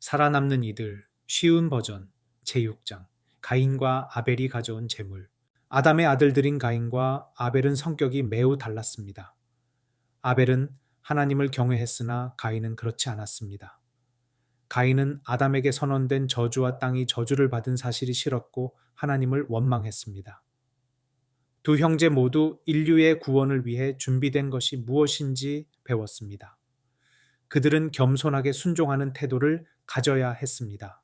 살아남는 이들 쉬운 버전 제6장 가인과 아벨이 가져온 재물. 아담의 아들들인 가인과 아벨은 성격이 매우 달랐습니다. 아벨은 하나님을 경외했으나 가인은 그렇지 않았습니다. 가인은 아담에게 선언된 저주와 땅이 저주를 받은 사실이 싫었고 하나님을 원망했습니다. 두 형제 모두 인류의 구원을 위해 준비된 것이 무엇인지 배웠습니다. 그들은 겸손하게 순종하는 태도를 가져야 했습니다.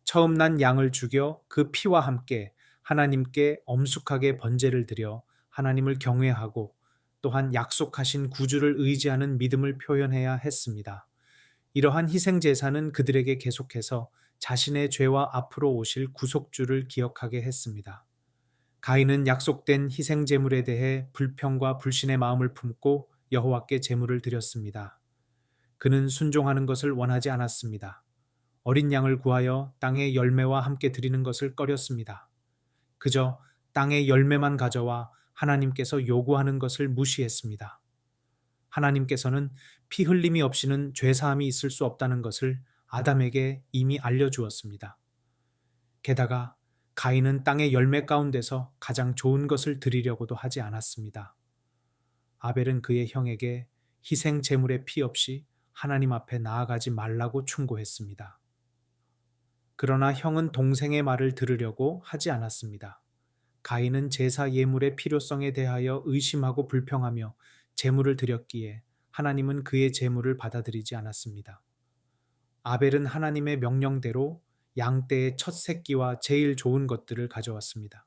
처음 난 양을 죽여 그 피와 함께 하나님께 엄숙하게 번제를 드려 하나님을 경외하고 또한 약속하신 구주를 의지하는 믿음을 표현해야 했습니다. 이러한 희생 제사는 그들에게 계속해서 자신의 죄와 앞으로 오실 구속주를 기억하게 했습니다. 가인은 약속된 희생 제물에 대해 불평과 불신의 마음을 품고 여호와께 제물을 드렸습니다. 그는 순종하는 것을 원하지 않았습니다. 어린 양을 구하여 땅의 열매와 함께 드리는 것을 꺼렸습니다. 그저 땅의 열매만 가져와 하나님께서 요구하는 것을 무시했습니다. 하나님께서는 피 흘림이 없이는 죄사함이 있을 수 없다는 것을 아담에게 이미 알려주었습니다. 게다가 가인은 땅의 열매 가운데서 가장 좋은 것을 드리려고도 하지 않았습니다. 아벨은 그의 형에게 희생 제물의 피 없이 하나님 앞에 나아가지 말라고 충고했습니다. 그러나 형은 동생의 말을 들으려고 하지 않았습니다. 가인은 제사 예물의 필요성에 대하여 의심하고 불평하며 제물을 드렸기에 하나님은 그의 제물을 받아들이지 않았습니다. 아벨은 하나님의 명령대로 양떼의 첫 새끼와 제일 좋은 것들을 가져왔습니다.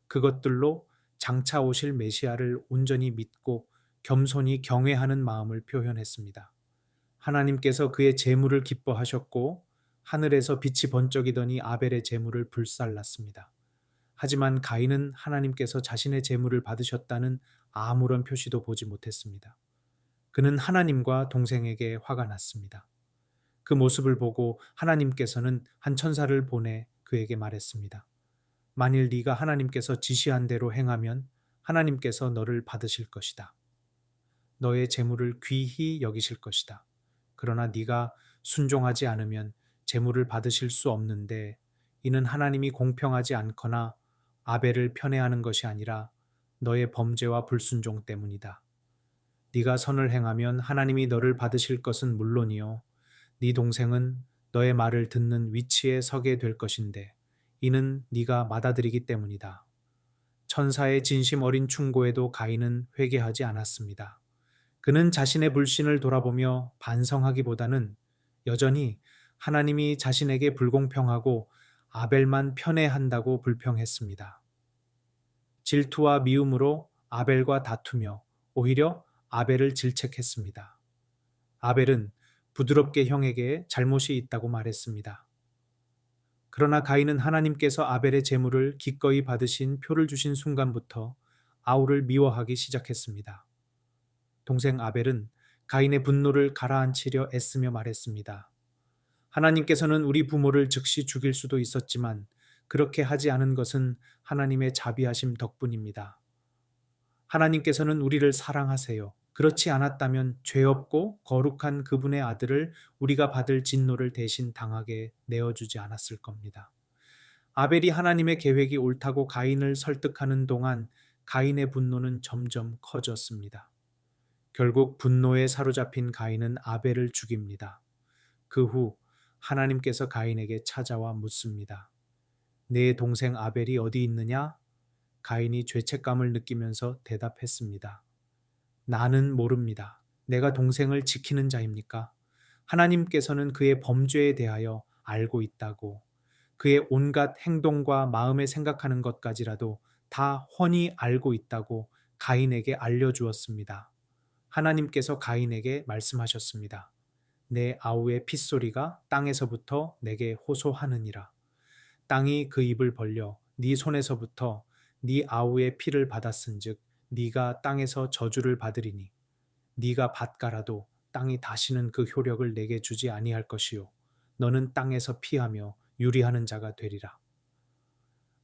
그것들로 장차 오실 메시아를 온전히 믿고 겸손히 경외하는 마음을 표현했습니다. 하나님께서 그의 제물을 기뻐하셨고 하늘에서 빛이 번쩍이더니 아벨의 제물을 불살랐습니다. 하지만 가인은 하나님께서 자신의 제물을 받으셨다는 아무런 표시도 보지 못했습니다. 그는 하나님과 동생에게 화가 났습니다. 그 모습을 보고 하나님께서는 한 천사를 보내 그에게 말했습니다. 만일 네가 하나님께서 지시한 대로 행하면 하나님께서 너를 받으실 것이다. 너의 제물을 귀히 여기실 것이다. 그러나 네가 순종하지 않으면 제물을 받으실 수 없는데 이는 하나님이 공평하지 않거나 아벨을 편애하는 것이 아니라 너의 범죄와 불순종 때문이다. 네가 선을 행하면 하나님이 너를 받으실 것은 물론이요 네 동생은 너의 말을 듣는 위치에 서게 될 것인데 이는 네가 받아들이기 때문이다. 천사의 진심 어린 충고에도 가인은 회개하지 않았습니다. 그는 자신의 불신을 돌아보며 반성하기보다는 여전히 하나님이 자신에게 불공평하고 아벨만 편애한다고 불평했습니다. 질투와 미움으로 아벨과 다투며 오히려 아벨을 질책했습니다. 아벨은 부드럽게 형에게 잘못이 있다고 말했습니다. 그러나 가인은 하나님께서 아벨의 제물을 기꺼이 받으신 표를 주신 순간부터 아우를 미워하기 시작했습니다. 동생 아벨은 가인의 분노를 가라앉히려 애쓰며 말했습니다. 하나님께서는 우리 부모를 즉시 죽일 수도 있었지만 그렇게 하지 않은 것은 하나님의 자비하심 덕분입니다. 하나님께서는 우리를 사랑하세요. 그렇지 않았다면 죄 없고 거룩한 그분의 아들을 우리가 받을 진노를 대신 당하게 내어주지 않았을 겁니다. 아벨이 하나님의 계획이 옳다고 가인을 설득하는 동안 가인의 분노는 점점 커졌습니다. 결국 분노에 사로잡힌 가인은 아벨을 죽입니다. 그 후 하나님께서 가인에게 찾아와 묻습니다. 내 동생 아벨이 어디 있느냐? 가인이 죄책감을 느끼면서 대답했습니다. 나는 모릅니다. 내가 동생을 지키는 자입니까? 하나님께서는 그의 범죄에 대하여 알고 있다고, 그의 온갖 행동과 마음에 생각하는 것까지라도 다 훤히 알고 있다고 가인에게 알려주었습니다. 하나님께서 가인에게 말씀하셨습니다. 내 아우의 핏소리가 땅에서부터 내게 호소하느니라. 땅이 그 입을 벌려 네 손에서부터 네 아우의 피를 받았은즉 네가 땅에서 저주를 받으리니 네가 밭가라도 땅이 다시는 그 효력을 내게 주지 아니할 것이요 너는 땅에서 피하며 유리하는 자가 되리라.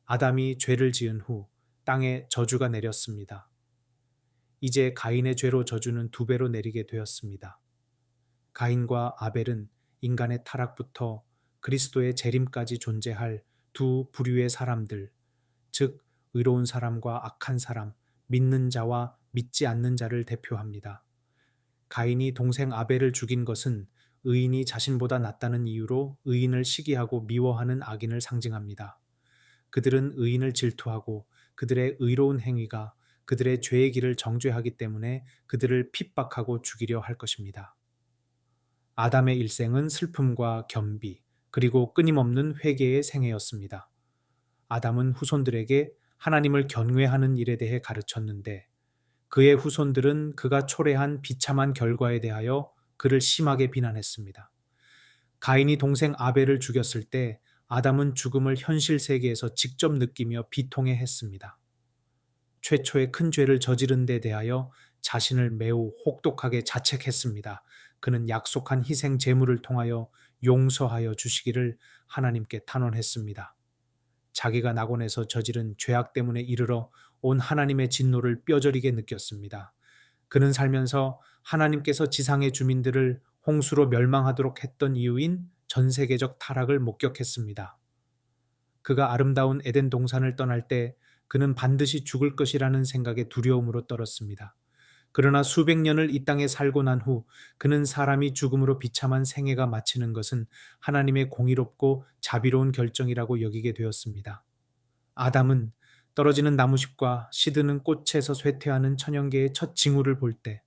아담이 죄를 지은 후 땅에 저주가 내렸습니다. 이제 가인의 죄로 저주는 2배로 내리게 되었습니다. 가인과 아벨은 인간의 타락부터 그리스도의 재림까지 존재할 두 부류의 사람들, 즉 의로운 사람과 악한 사람, 믿는 자와 믿지 않는 자를 대표합니다. 가인이 동생 아벨을 죽인 것은 의인이 자신보다 낫다는 이유로 의인을 시기하고 미워하는 악인을 상징합니다. 그들은 의인을 질투하고 그들의 의로운 행위가 그들의 죄의 길을 정죄하기 때문에 그들을 핍박하고 죽이려 할 것입니다. 아담의 일생은 슬픔과 겸비, 그리고 끊임없는 회개의 생애였습니다. 아담은 후손들에게 하나님을 경외하는 일에 대해 가르쳤는데 그의 후손들은 그가 초래한 비참한 결과에 대하여 그를 심하게 비난했습니다. 가인이 동생 아벨을 죽였을 때 아담은 죽음을 현실 세계에서 직접 느끼며 비통해 했습니다. 최초의 큰 죄를 저지른 데 대하여 자신을 매우 혹독하게 자책했습니다. 그는 약속한 희생 제물을 통하여 용서하여 주시기를 하나님께 탄원했습니다. 자기가 낙원에서 저지른 죄악 때문에 이르러 온 하나님의 진노를 뼈저리게 느꼈습니다. 그는 살면서 하나님께서 지상의 주민들을 홍수로 멸망하도록 했던 이유인 전 세계적 타락을 목격했습니다. 그가 아름다운 에덴 동산을 떠날 때 그는 반드시 죽을 것이라는 생각에 두려움으로 떨었습니다. 그러나 수백 년을 이 땅에 살고 난 후 그는 사람이 죽음으로 비참한 생애가 마치는 것은 하나님의 공의롭고 자비로운 결정이라고 여기게 되었습니다. 아담은 떨어지는 나무잎과 시드는 꽃에서 쇠퇴하는 천연계의 첫 징후를 볼 때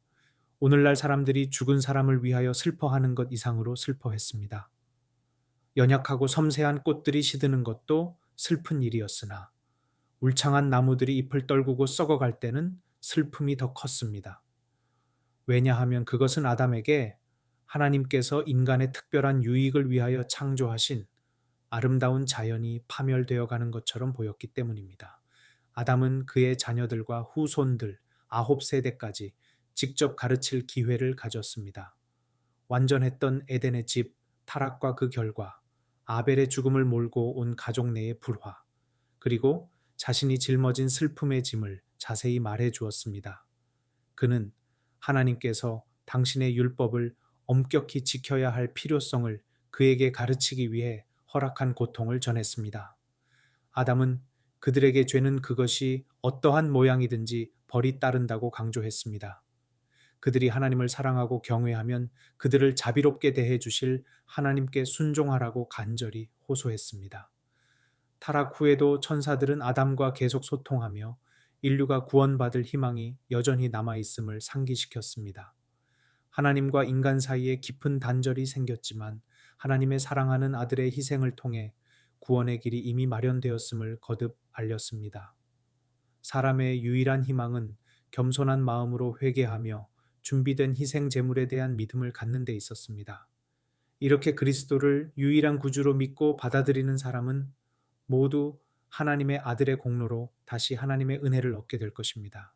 오늘날 사람들이 죽은 사람을 위하여 슬퍼하는 것 이상으로 슬퍼했습니다. 연약하고 섬세한 꽃들이 시드는 것도 슬픈 일이었으나 울창한 나무들이 잎을 떨구고 썩어갈 때는 슬픔이 더 컸습니다. 왜냐하면 그것은 아담에게 하나님께서 인간의 특별한 유익을 위하여 창조하신 아름다운 자연이 파멸되어 가는 것처럼 보였기 때문입니다. 아담은 그의 자녀들과 후손들 9세대까지 직접 가르칠 기회를 가졌습니다. 완전했던 에덴의 집, 타락과 그 결과, 아벨의 죽음을 몰고 온 가족 내의 불화, 그리고 자신이 짊어진 슬픔의 짐을 자세히 말해 주었습니다. 그는 하나님께서 당신의 율법을 엄격히 지켜야 할 필요성을 그에게 가르치기 위해 허락한 고통을 전했습니다. 아담은 그들에게 죄는 그것이 어떠한 모양이든지 벌이 따른다고 강조했습니다. 그들이 하나님을 사랑하고 경외하면 그들을 자비롭게 대해 주실 하나님께 순종하라고 간절히 호소했습니다. 타락 후에도 천사들은 아담과 계속 소통하며 인류가 구원받을 희망이 여전히 남아있음을 상기시켰습니다. 하나님과 인간 사이에 깊은 단절이 생겼지만 하나님의 사랑하는 아들의 희생을 통해 구원의 길이 이미 마련되었음을 거듭 알렸습니다. 사람의 유일한 희망은 겸손한 마음으로 회개하며 준비된 희생 제물에 대한 믿음을 갖는 데 있었습니다. 이렇게 그리스도를 유일한 구주로 믿고 받아들이는 사람은 모두 하나님의 아들의 공로로 다시 하나님의 은혜를 얻게 될 것입니다.